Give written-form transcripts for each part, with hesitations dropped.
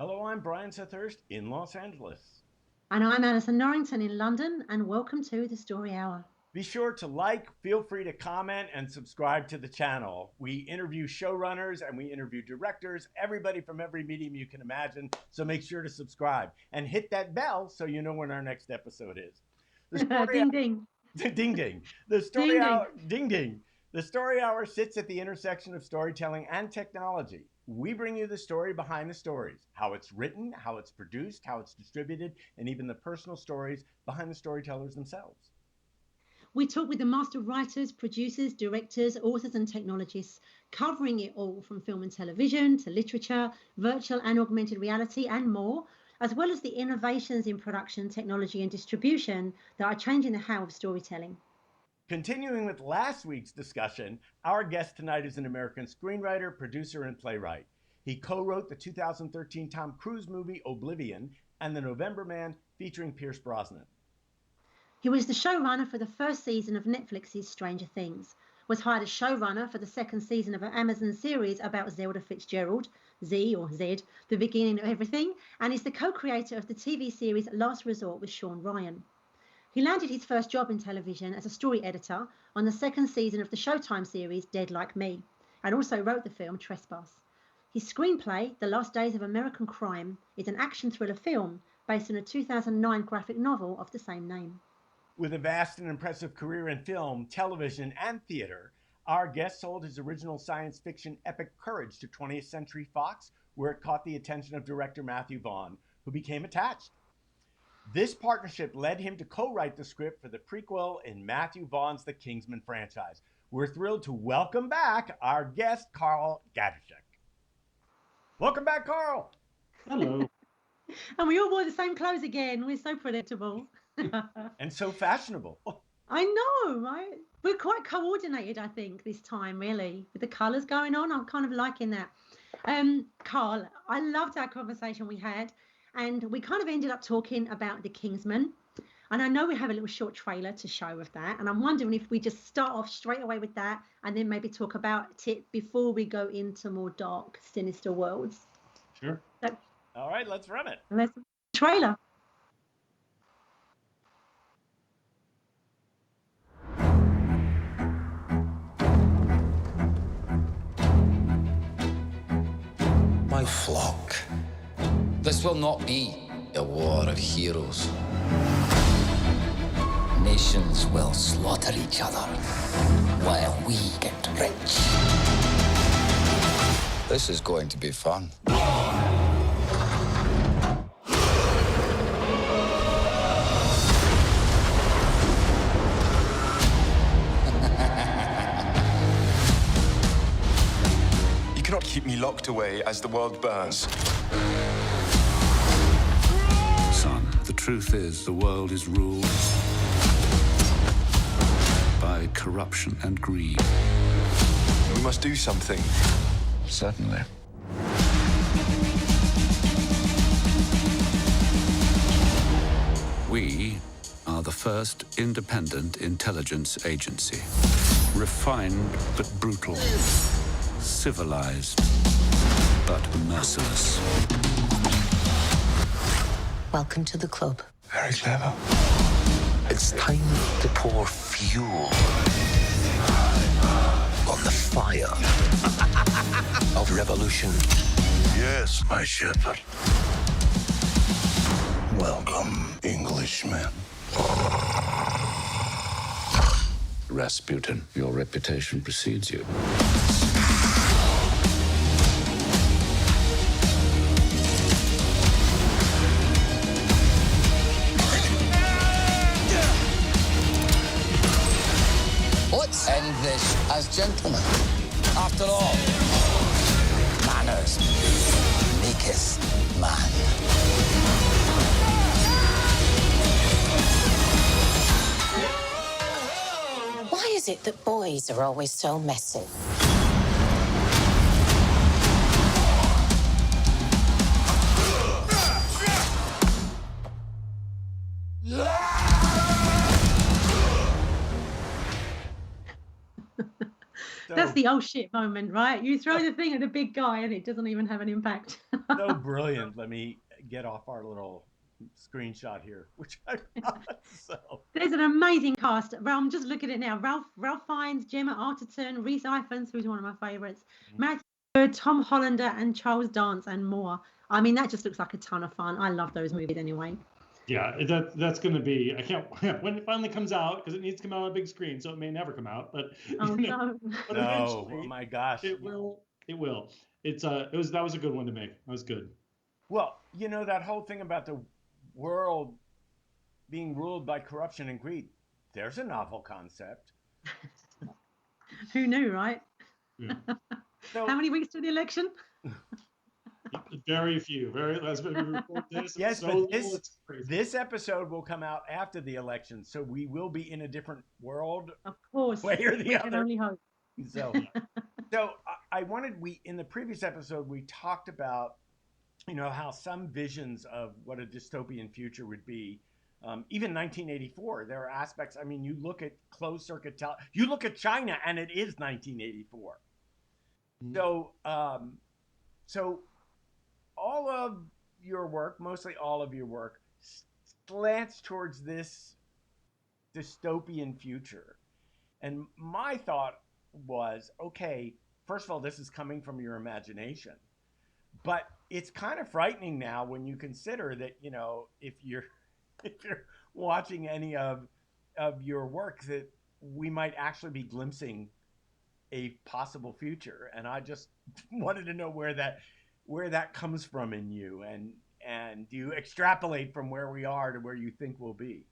Hello, I'm Brian Sethurst in Los Angeles. And I'm Alison Norrington in London, and welcome to the Story Hour. Be sure to like, feel free to comment, and subscribe to the channel. We interview showrunners and we interview directors, everybody from every medium you can imagine. So make sure to subscribe and hit that bell so you know when our next episode is. Ding, ding. Ding, ding. The Story Hour, ding, ding. The Story Hour sits at the intersection of storytelling and technology. We bring you the story behind the stories, how it's written, how it's produced, how it's distributed, and even the personal stories behind the storytellers themselves. We talk with the master writers, producers, directors, authors, and technologists, covering it all from film and television to literature, virtual and augmented reality, and more, as well as the innovations in production, technology, and distribution that are changing the how of storytelling. Continuing with last week's discussion, our guest tonight is an American screenwriter, producer, and playwright. He co-wrote the 2013 Tom Cruise movie Oblivion and The November Man featuring Pierce Brosnan. He was the showrunner for the first season of Netflix's Stranger Things, was hired as showrunner for the second season of an Amazon series about Zelda Fitzgerald, Z or Zed, the beginning of everything, and is the co-creator of the TV series Last Resort with Sean Ryan. He landed his first job in television as a story editor on the second season of the Showtime series Dead Like Me, and also wrote the film Trespass. His screenplay, The Last Days of American Crime, is an action thriller film based on a 2009 graphic novel of the same name. With a vast and impressive career in film, television, and theater, our guest sold his original science fiction epic Courage to 20th Century Fox, where it caught the attention of director Matthew Vaughn, who became attached. This partnership led him to co-write the script for the prequel in Matthew Vaughn's The Kingsman franchise. We're thrilled to welcome back our guest, Karl Gajdusek. Welcome back, Karl. Hello. And we all wore the same clothes again. We're so predictable. And so fashionable. I know, right? We're quite coordinated, I think, this time, really, with the colours going on. I'm kind of liking that. Karl, I loved our conversation we had, and we kind of ended up talking about The Kingsman. And I know we have a little short trailer to show of that, and I'm wondering if we just start off straight away with that and then maybe talk about it before we go into more dark, sinister worlds. Sure. So, all right, let's run it. Let's trailer. My flock. This will not be a war of heroes. Nations will slaughter each other while we get rich. This is going to be fun. You cannot keep me locked away as the world burns. Son, the truth is the world is ruled by corruption and greed. We must do something. Certainly. We are the first independent intelligence agency. Refined but brutal. Civilized but merciless. Welcome to the club. Very clever. It's time to pour fuel on the fire of revolution. Yes, my shepherd. Welcome, Englishman. Rasputin, your reputation precedes you. Let's end this as gentlemen. After all, manners maketh man. Why is it that boys are always so messy? That's the oh shit moment, right? You throw the thing at a big guy and it doesn't even have an impact. So brilliant. Let me get off our little screenshot here, which I got. So There's an amazing cast. I'm just looking at it now. Ralph Fiennes, Gemma Arterton, Rhys Ifans, who's one of my favourites, Matthew Bird, Tom Hollander, and Charles Dance, and more. I mean, that just looks like a ton of fun. I love those movies anyway. Yeah, that's going to be. I can't when it finally comes out, because it needs to come out on a big screen, so it may never come out. But Oh no! but no, eventually, oh my gosh, it will. It will. That was a good one to make. That was good. Well, that whole thing about the world being ruled by corruption and greed. There's a novel concept. Who knew, right? Yeah. So, how many weeks to the election? Very few. That's been we record this. Yes, so but this episode will come out after the election, so we will be in a different world. Of course, way or the we other. can only hope. So, we in the previous episode we talked about, how some visions of what a dystopian future would be. Even 1984, there are aspects. I mean, you look at closed circuit you look at China, and it is 1984. Mm-hmm. So all of your work, mostly all of your work, slants towards this dystopian future. And my thought was, okay, first of all, this is coming from your imagination, but it's kind of frightening now when you consider that, if you're watching any of your work, that we might actually be glimpsing a possible future. And I just wanted to know where that comes from in you, and do you extrapolate from where we are to where you think we'll be?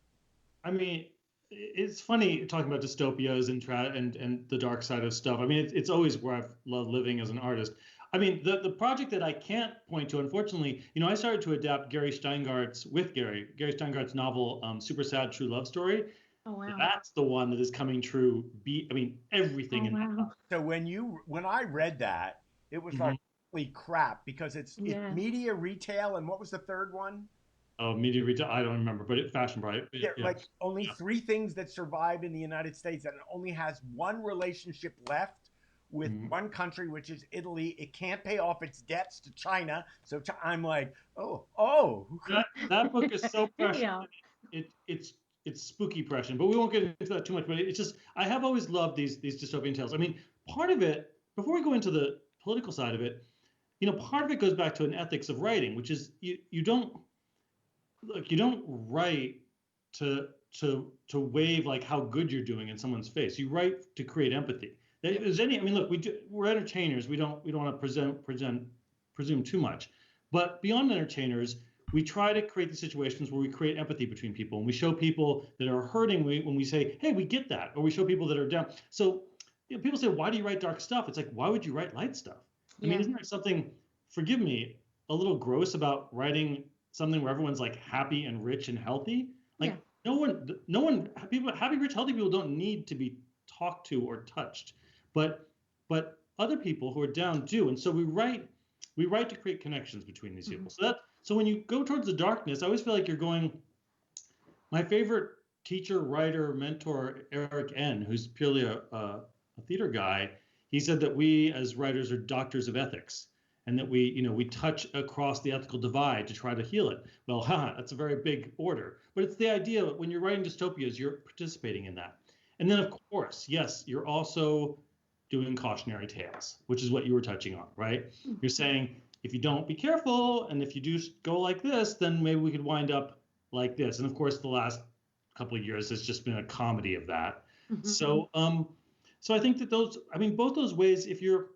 I mean, it's funny talking about dystopias and the dark side of stuff. I mean, it's always where I've loved living as an artist. I mean, the project that I can't point to, unfortunately, I started to adapt Gary Steingart's novel, Super Sad True Love Story. Oh wow! That's the one that is coming true. Everything in that. So when I read that, it was like, holy crap, because it's media, retail, and what was the third one? Oh, media retail. I don't remember, but fashion, right? Yeah, like only three things that survive in the United States, and it only has one relationship left with one country, which is Italy. It can't pay off its debts to China. So I'm like, oh. That book is so prescient. It's spooky prescient, but we won't get into that too much. But it's just, I have always loved these dystopian tales. I mean, part of it, before we go into the political side of it, part of it goes back to an ethics of writing, which is you don't write to wave like how good you're doing in someone's face. You write to create empathy. Look, we're entertainers. We don't want to presume too much, but beyond entertainers, we try to create the situations where we create empathy between people, and we show people that are hurting when we say, hey, we get that, or we show people that are down. So people say, why do you write dark stuff? It's like, why would you write light stuff? I mean, isn't there something, forgive me, a little gross about writing something where everyone's like happy and rich and healthy? Like no one, happy, rich, healthy people don't need to be talked to or touched, but other people who are down do. And so we write to create connections between these people. So when you go towards the darkness, I always feel like you're going. My favorite teacher, writer, mentor, Eric N., who's purely a theater guy, he said that we as writers are doctors of ethics, and that we touch across the ethical divide to try to heal it. Well, that's a very big order, but it's the idea that when you're writing dystopias, you're participating in that. And then, of course, yes, you're also doing cautionary tales, which is what you were touching on, right? You're saying, if you don't be careful, and if you do go like this, then maybe we could wind up like this. And of course, the last couple of years has just been a comedy of that. So I think that both those ways, if you're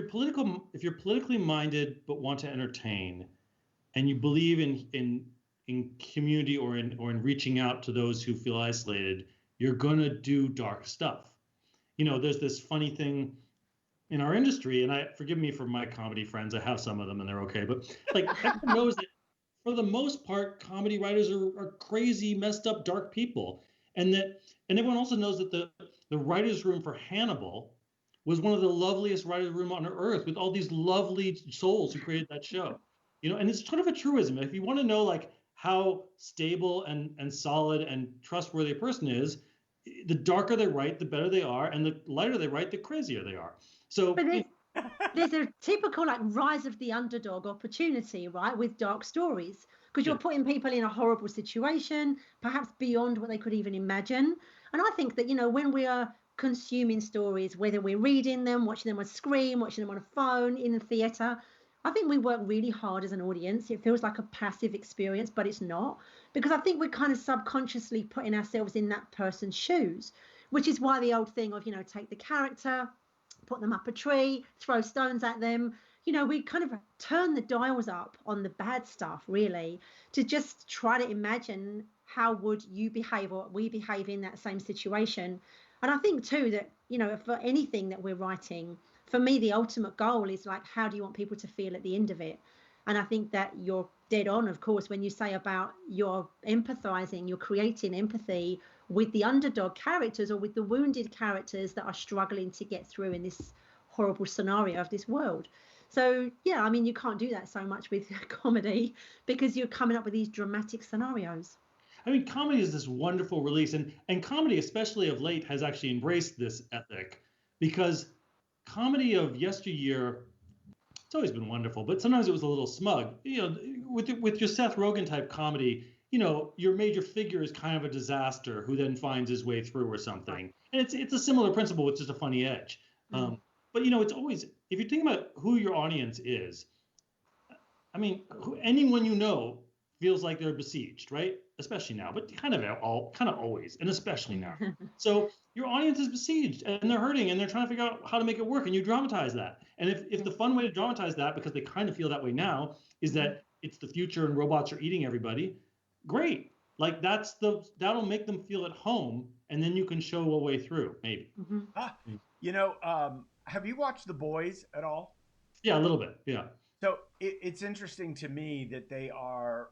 politically minded but want to entertain, and you believe in community or in reaching out to those who feel isolated, you're gonna do dark stuff. There's this funny thing in our industry, and forgive me for my comedy friends, I have some of them and they're okay, but like everyone knows that for the most part, comedy writers are crazy, messed up, dark people. And everyone also knows that the writer's room for Hannibal was one of the loveliest writer's room on earth, with all these lovely souls who created that show. And it's sort of a truism. If you want to know like how stable and solid and trustworthy a person is, the darker they write, the better they are, and the lighter they write, the crazier they are. So there's a typical like rise of the underdog opportunity, right, with dark stories, because you're putting people in a horrible situation, perhaps beyond what they could even imagine. And I think that, when we are consuming stories, whether we're reading them, watching them on screen, watching them on a phone, in the theatre, I think we work really hard as an audience. It feels like a passive experience, but it's not, because I think we're kind of subconsciously putting ourselves in that person's shoes, which is why the old thing of, take the character, put them up a tree, throw stones at them. We kind of turn the dials up on the bad stuff, really, to just try to imagine how would you behave or we behave in that same situation. And I think too that, for anything that we're writing, for me, the ultimate goal is like, how do you want people to feel at the end of it? And I think that you're dead on, of course, when you say about you're empathizing, you're creating empathy with the underdog characters or with the wounded characters that are struggling to get through in this horrible scenario of this world. So, yeah, I mean, you can't do that so much with comedy because you're coming up with these dramatic scenarios. I mean, comedy is this wonderful release, and comedy, especially of late, has actually embraced this ethic, because comedy of yesteryear, it's always been wonderful, but sometimes it was a little smug. With your Seth Rogen type comedy, your major figure is kind of a disaster who then finds his way through or something. And it's a similar principle with just a funny edge. But it's always, if you're thinking about who your audience is, I mean, anyone feels like they're besieged, right? Especially now, but kind of always, and especially now. So your audience is besieged and they're hurting and they're trying to figure out how to make it work, and you dramatize that. And if the fun way to dramatize that, because they kind of feel that way now, is that it's the future and robots are eating everybody, great. Like that'll make them feel at home, and then you can show a way through, maybe. Have you watched The Boys at all? Yeah, a little bit. Yeah. So it's interesting to me that they are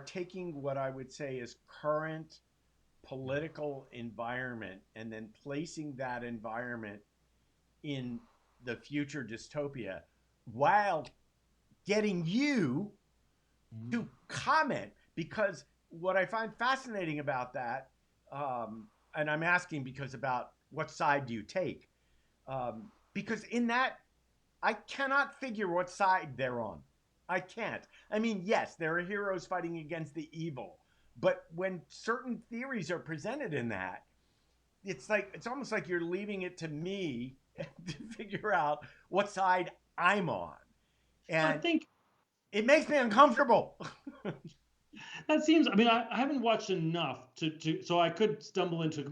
taking what I would say is current political environment and then placing that environment in the future dystopia while getting you to comment. Because what I find fascinating about that, and I'm asking because about what side do you take? Because in that, I cannot figure what side they're on. I can't. I mean, yes, there are heroes fighting against the evil, but when certain theories are presented in that, it's almost like you're leaving it to me to figure out what side I'm on. And I think it makes me uncomfortable. That seems, I mean, I haven't watched enough so I could stumble into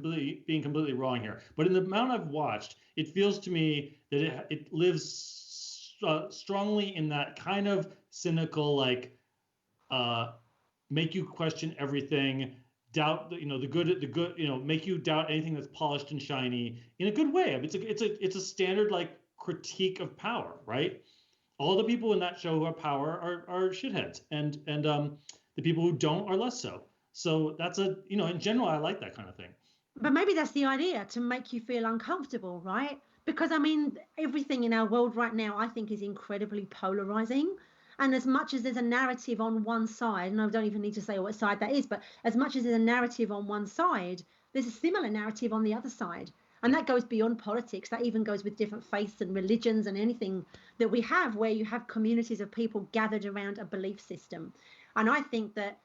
being completely wrong here. But in the amount I've watched, it feels to me that it lives strongly in that kind of cynical, like, make you question everything, doubt, the good, make you doubt anything that's polished and shiny in a good way. I mean, it's a standard like critique of power, right? All the people in that show who have power are shitheads, and the people who don't are less so. So that's in general, I like that kind of thing. But maybe that's the idea, to make you feel uncomfortable, right? Because I mean, everything in our world right now, I think, is incredibly polarizing. And as much as there's a narrative on one side, and I don't even need to say what side that is, but as much as there's a narrative on one side, there's a similar narrative on the other side. And that goes beyond politics. That even goes with different faiths and religions and anything that we have, where you have communities of people gathered around a belief system. And I think that,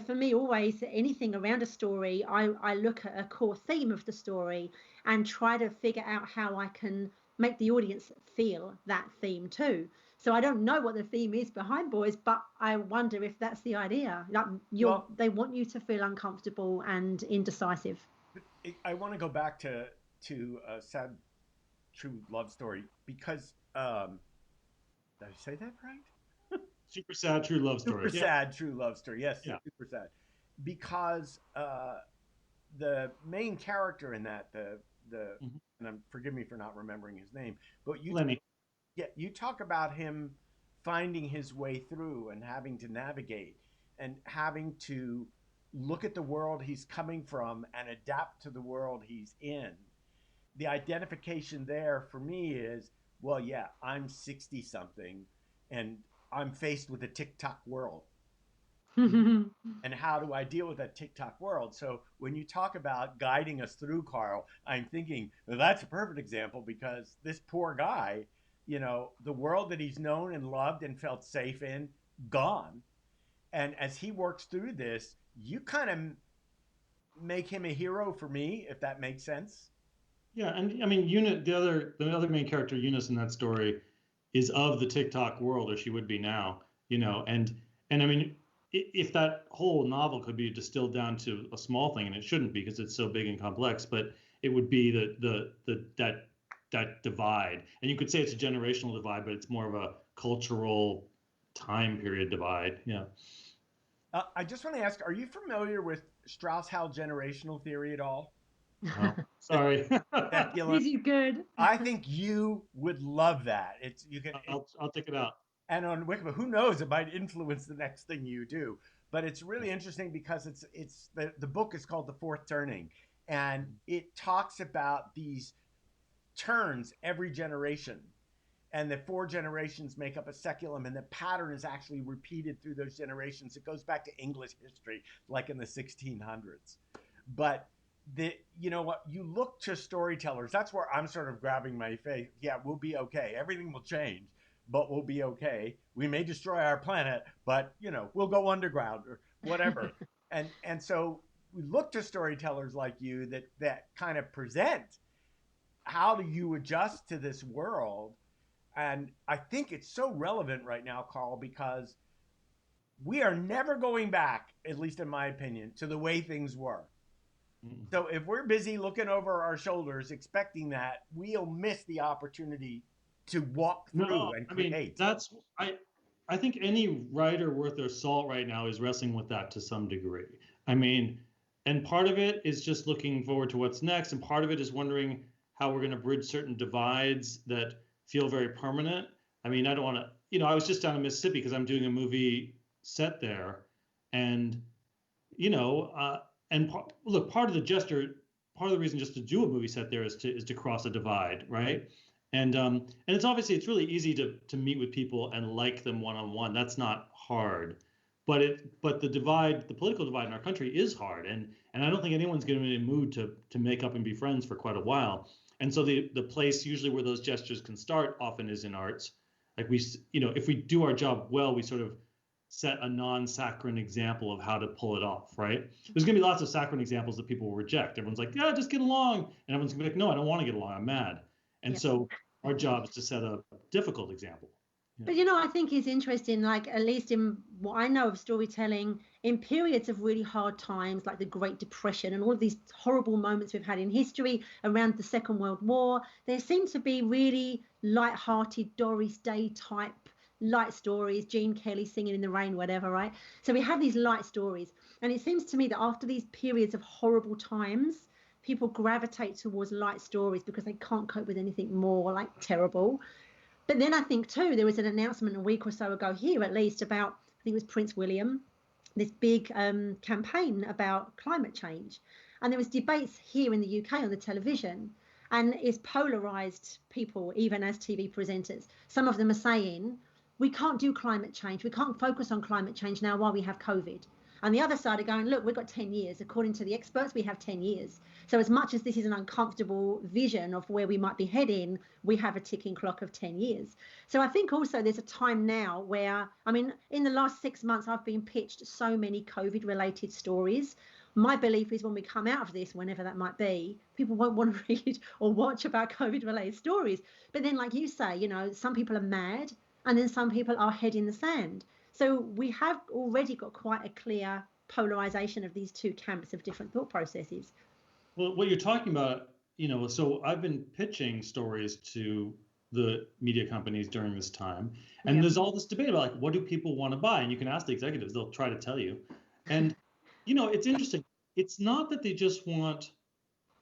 for me, always anything around a story, I look at a core theme of the story and try to figure out how I can make the audience feel that theme too. So I don't know what the theme is behind Boys, but I wonder if that's the idea. Like they want you to feel uncomfortable and indecisive. I want to go back to a sad, true love story because did I say that right? Super sad true love story. Super sad true love story. Yes, yeah. Super sad. Because the main character in that, and forgive me for not remembering his name, but Lenny. Yeah, you talk about him finding his way through and having to navigate and having to look at the world he's coming from and adapt to the world he's in. The identification there for me is, well, yeah, I'm 60 something and I'm faced with a TikTok world. And how do I deal with that TikTok world? So when you talk about guiding us through, Karl, I'm thinking, well, that's a perfect example, because this poor guy the world that he's known and loved and felt safe in, gone. And as he works through this, you kind of make him a hero for me, if that makes sense. Yeah, and I mean, the other main character, Eunice in that story, is of the TikTok world, or she would be now, and I mean, if that whole novel could be distilled down to a small thing, and it shouldn't be because it's so big and complex, but it would be that divide, and you could say it's a generational divide, but it's more of a cultural time period divide. Yeah. I just want to ask, are you familiar with Strauss-Howell generational theory at all? Oh, sorry. Is you good? I think you would love that. I'll take it out. And on Wikipedia, who knows? It might influence the next thing you do. But it's really interesting because the book is called The Fourth Turning, and it talks about these turns every generation, and the 4 generations make up a seculum, and the pattern is actually repeated through those generations. It goes back to English history, like in the 1600s. But what you look to storytellers, that's where I'm sort of grabbing my faith. Yeah, we'll be okay. Everything will change, but we'll be okay. We may destroy our planet, but we'll go underground or whatever. and so we look to storytellers like you that kind of present how do you adjust to this world. And I think it's so relevant right now, Karl, because we are never going back, at least in my opinion, to the way things were. So if we're busy looking over our shoulders, expecting that, we'll miss the opportunity to walk through and create. I think any writer worth their salt right now is wrestling with that to some degree. I mean, and part of it is just looking forward to what's next, and part of it is wondering how we're going to bridge certain divides that feel very permanent. I mean, I don't want to, I was just down in Mississippi because I'm doing a movie set there, and look, part of the reason just to do a movie set there is to cross a divide, right? And it's obviously it's really easy to meet with people and like them one-on-one. That's not hard, but the political divide in our country is hard, and I don't think anyone's going to be in a mood to make up and be friends for quite a while. And so the place usually where those gestures can start often is in arts. Like if we do our job well, we sort of set a non-saccharine example of how to pull it off, right? There's going to be lots of saccharine examples that people will reject. Everyone's like, yeah, just get along. And everyone's going to be like, no, I don't want to get along. I'm mad. And so our job is to set a difficult example. But I think it's interesting, like at least in what I know of storytelling, in periods of really hard times, like the Great Depression and all of these horrible moments we've had in history around the Second World War, there seems to be really light-hearted Doris Day type light stories, Gene Kelly singing in the rain, whatever, right? So we have these light stories. And it seems to me that after these periods of horrible times, people gravitate towards light stories because they can't cope with anything more like terrible. But then I think too, there was an announcement a week or so ago here, at least, about, I think it was Prince William, this big campaign about climate change. And there was debates here in the UK on the television, and it's polarized people, even as TV presenters. Some of them are saying, we can't do climate change. We can't focus on climate change now while we have COVID. And the other side are going, look, we've got 10 years. According to the experts, we have 10 years. So as much as this is an uncomfortable vision of where we might be heading, we have a ticking clock of 10 years. So I think also there's a time now where, I mean, in the last 6 months, I've been pitched so many COVID-related stories. My belief is when we come out of this, whenever that might be, people won't want to read or watch about COVID-related stories. But then, like you say, some people are mad, and then some people are head in the sand. So we have already got quite a clear polarization of these two camps of different thought processes. Well, what you're talking about, so I've been pitching stories to the media companies during this time, and there's all this debate about like, what do people want to buy? And you can ask the executives, they'll try to tell you. And, it's interesting. It's not that they just want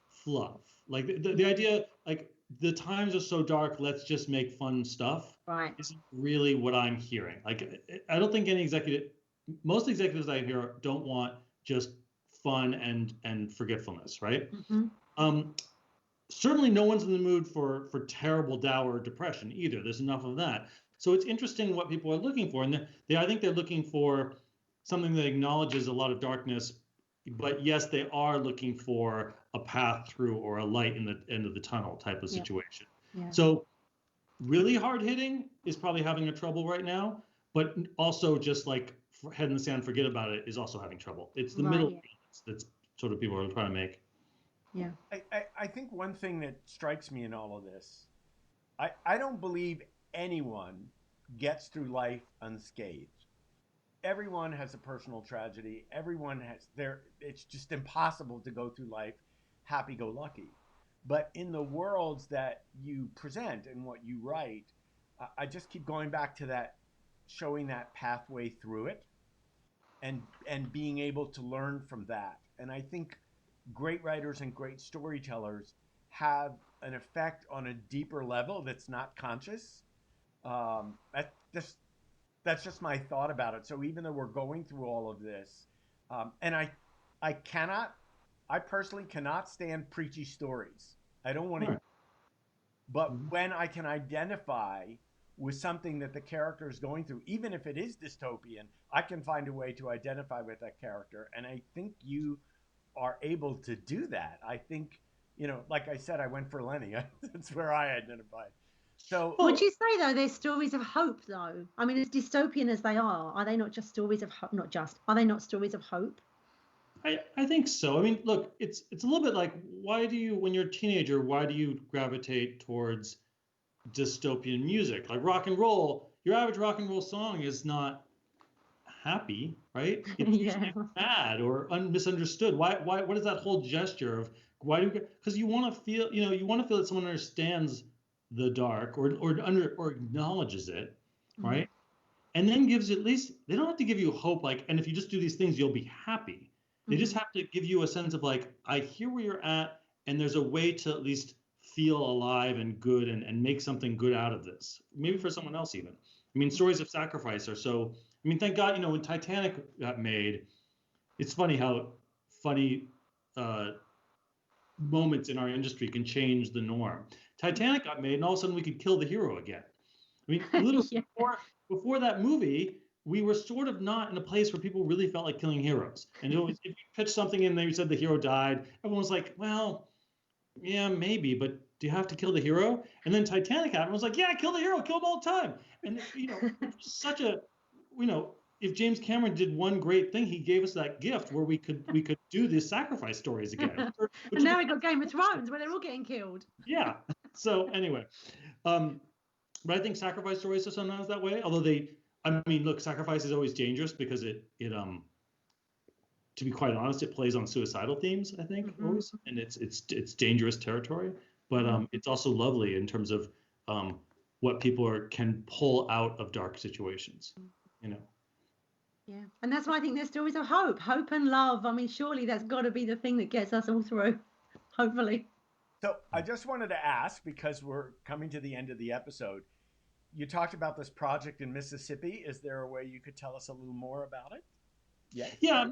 fluff. Like the idea, like, the times are so dark, let's just make fun stuff. Right. Isn't really what I'm hearing. Like, I don't think most executives I hear don't want just fun and forgetfulness, right? Mm-hmm. Certainly no one's in the mood for terrible dour depression either. There's enough of that. So it's interesting what people are looking for. And I think they're looking for something that acknowledges a lot of darkness, but yes, they are looking for a path through or a light in the end of the tunnel type of situation. Yeah. So really hard hitting is probably having a trouble right now, but also just like head in the sand, forget about it is also having trouble. It's the middle that's sort of people are trying to make. Yeah. I think one thing that strikes me in all of this, I don't believe anyone gets through life unscathed. Everyone has a personal tragedy. Everyone has their, it's just impossible to go through life happy go lucky. But in the worlds that you present and what you write, I just keep going back to that, showing that pathway through it, and being able to learn from that. And I think great writers and great storytellers have an effect on a deeper level that's not conscious. That just that's just my thought about it. So even though we're going through all of this, and I cannot, I personally cannot stand preachy stories. I don't want to. Right. But when I can identify with something that the character is going through, even if it is dystopian, I can find a way to identify with that character. And I think you are able to do that. I think, like I said, I went for Lenny. That's where I identified. So would you say though they're stories of hope though? I mean, as dystopian as they are they not just stories of hope? Not just, are they not stories of hope? I think so. I mean, look, it's a little bit like, why do you, when you're a teenager, why do you gravitate towards dystopian music? Like rock and roll, your average rock and roll song is not happy, right? It's usually bad or misunderstood. Why? What is that whole gesture of why do? Because you want to feel, you want to feel that someone understands the dark or acknowledges it, right? And then gives at least, they don't have to give you hope, like, and if you just do these things, you'll be happy. They just have to give you a sense of like, I hear where you're at, and there's a way to at least feel alive and good and make something good out of this. Maybe for someone else even. I mean, stories of sacrifice are so, I mean, thank God, when Titanic got made, it's funny how funny moments in our industry can change the norm. Titanic got made, and all of a sudden we could kill the hero again. I mean, literally before that movie, we were sort of not in a place where people really felt like killing heroes. And if you pitched something and they said the hero died, everyone was like, well, yeah, maybe, but do you have to kill the hero? And then Titanic happened. I was like, yeah, kill the hero, kill him all the time. And such a, if James Cameron did one great thing, he gave us that gift where we could do these sacrifice stories again. And now we got Game of Thrones where they're all getting killed. Yeah. So anyway, but I think sacrifice stories are sometimes that way. Although I mean, look, sacrifice is always dangerous because it to be quite honest, it plays on suicidal themes, I think, always, and it's dangerous territory. But it's also lovely in terms of what people can pull out of dark situations, Yeah, and that's why I think there's stories of hope and love. I mean, surely that's got to be the thing that gets us all through, hopefully. So I just wanted to ask, because we're coming to the end of the episode, you talked about this project in Mississippi. Is there a way you could tell us a little more about it? Yes. Yeah,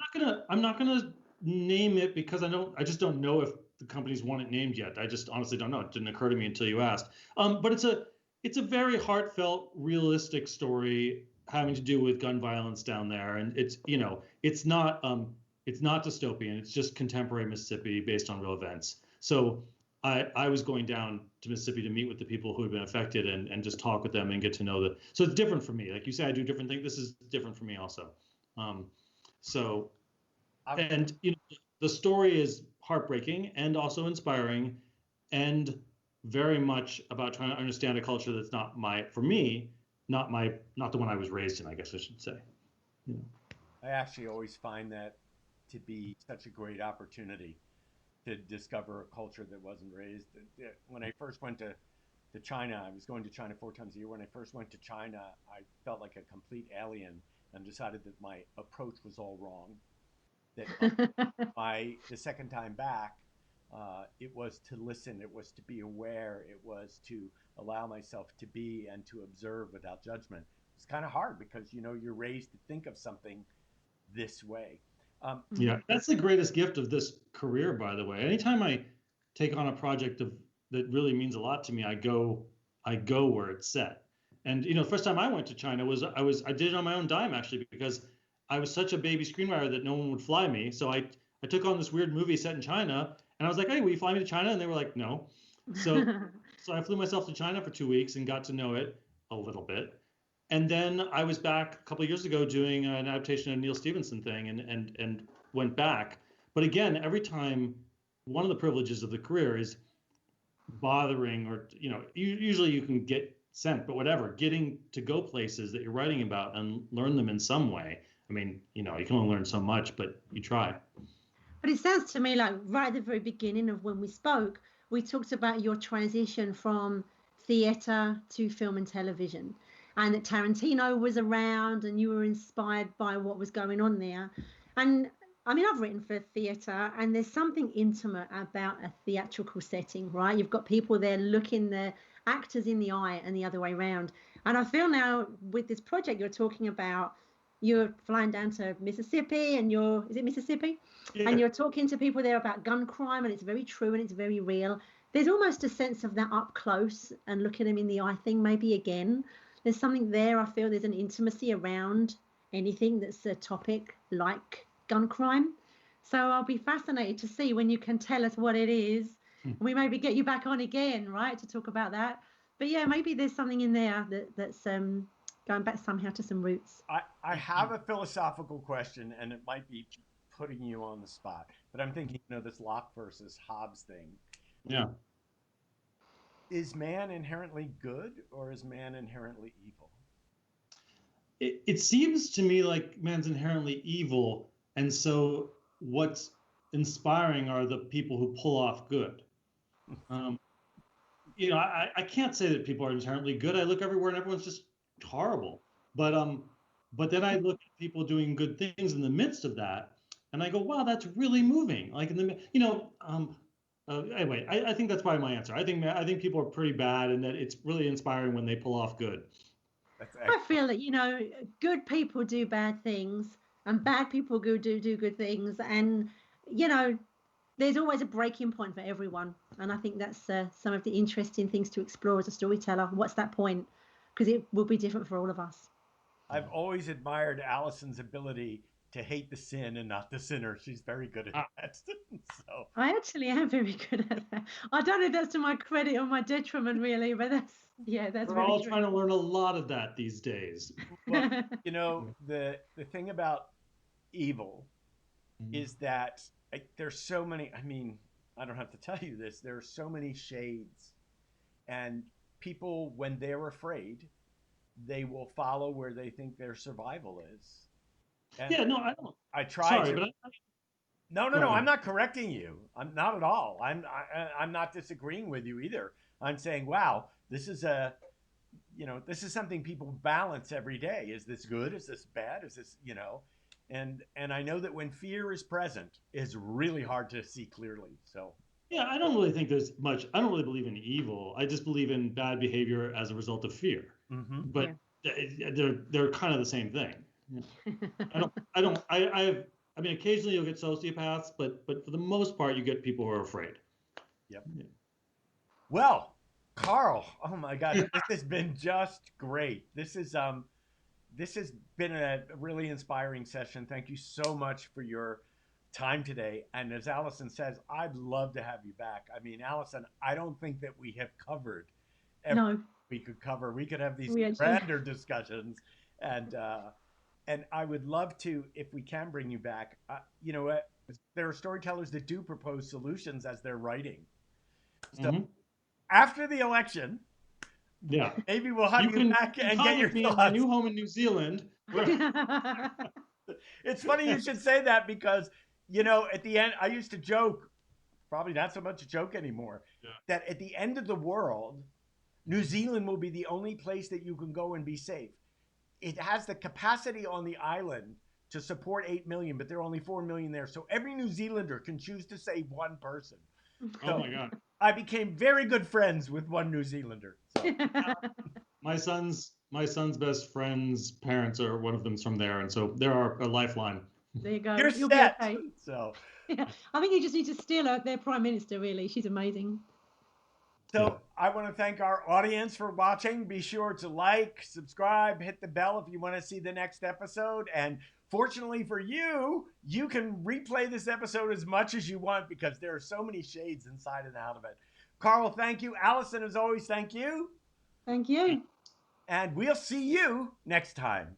I'm not gonna name it because I just don't know if the companies want it named yet. I just honestly don't know. It didn't occur to me until you asked. But it's a very heartfelt, realistic story having to do with gun violence down there, and it's not dystopian. It's just contemporary Mississippi based on real events. So I was going down to Mississippi to meet with the people who had been affected and just talk with them and get to know the. So it's different for me. Like you say, I do different things. This is different for me also. And the story is heartbreaking and also inspiring, and very much about trying to understand a culture that's not the one I was raised in, I guess I should say. I actually always find that to be such a great opportunity to discover a culture that wasn't raised. When I first went to China, I was going to China 4 times a year. When I first went to China, I felt like a complete alien and decided that my approach was all wrong. That the second time back, it was to listen, it was to be aware, it was to allow myself to be and to observe without judgment. It's kind of hard because you're raised to think of something this way. Yeah, that's the greatest gift of this career, by the way. Anytime I take on a project that really means a lot to me, I go where it's set. And the first time I went to China I did it on my own dime, actually, because I was such a baby screenwriter that no one would fly me. So I took on this weird movie set in China, and I was like, hey, will you fly me to China? And they were like, no. So So I flew myself to China for 2 weeks and got to know it a little bit. And then I was back a couple of years ago doing an adaptation of Neil Stephenson thing and went back. But again, every time, one of the privileges of the career is bothering, or usually you can get sent, but whatever, getting to go places that you're writing about and learn them in some way. I mean, you can only learn so much, but you try. But it sounds to me like right at the very beginning of when we spoke, we talked about your transition from theatre to film and television, and that Tarantino was around and you were inspired by what was going on there. And I mean, I've written for theatre, and there's something intimate about a theatrical setting, right? You've got people there looking the actors in the eye and the other way around. And I feel now with this project you're talking about, you're flying down to Mississippi, and is it Mississippi? Yeah. And you're talking to people there about gun crime, and it's very true and it's very real. There's almost a sense of that up close and looking them in the eye thing. Maybe again, there's something there. I feel there's an intimacy around anything that's a topic like gun crime. So I'll be fascinated to see when you can tell us what it is. And we maybe get you back on again, right, to talk about that. But yeah, maybe there's something in there that's going back somehow to some roots. I have a philosophical question, and it might be putting you on the spot, but I'm thinking, this Locke versus Hobbes thing. Yeah. Is man inherently good, or is man inherently evil? It seems to me like man's inherently evil, and so what's inspiring are the people who pull off good. I can't say that people are inherently good. I look everywhere and everyone's just horrible. But then I look at people doing good things in the midst of that, and I go, wow, that's really moving. Like anyway, I think that's probably my answer. I think people are pretty bad, and that it's really inspiring when they pull off good. I feel that good people do bad things, and bad people do good things, and there's always a breaking point for everyone. And I think that's some of the interesting things to explore as a storyteller. What's that point? Because it will be different for all of us. I've always admired Allison's ability to hate the sin and not the sinner. She's very good at that. So I actually am very good at that. I don't know if that's to my credit or my detriment, really, but that's We're all trying to learn a lot of that these days. Well, the thing about evil is that there's so many. I mean, I don't have to tell you this. There are so many shades, and people, when they're afraid, they will follow where they think their survival is. And I don't. I try Sorry, to. But No. I'm not correcting you. I'm not at all. I'm not disagreeing with you either. I'm saying, wow, this is this is something people balance every day. Is this good? Is this bad? Is this, and I know that when fear is present, it's really hard to see clearly. So. Yeah, I don't really think there's much. I don't really believe in evil. I just believe in bad behavior as a result of fear. Mm-hmm. But they're kind of the same thing. I mean, occasionally you'll get sociopaths, but for the most part, you get people who are afraid. Yep. Yeah. Well, Karl, oh my God, this has been just great. This has been a really inspiring session. Thank you so much for your time today. And as Allison says, I'd love to have you back. I mean, Allison, I don't think that we have covered everything we could cover. We could have these grander discussions, and I would love to, if we can bring you back. There are storytellers that do propose solutions as they're writing. So after the election, maybe we'll have you back and get your thoughts. My new home in New Zealand. It's funny you should say that, because at the end, I used to joke, probably not so much a joke anymore, that at the end of the world, New Zealand will be the only place that you can go and be safe. It has the capacity on the island to support 8 million, but there are only 4 million there. So every New Zealander can choose to save one person. So oh my God. I became very good friends with one New Zealander. So. My son's best friend's parents are, one of them's from there, and so they're a lifeline. There you go. You'll set. Be okay. So I think you just need to steal their prime minister, really. She's amazing. So I want to thank our audience for watching. Be sure to like, subscribe, hit the bell if you want to see the next episode. And fortunately for you, you can replay this episode as much as you want, because there are so many shades inside and out of it. Karl, thank you. Allison, as always, thank you. Thank you. And we'll see you next time.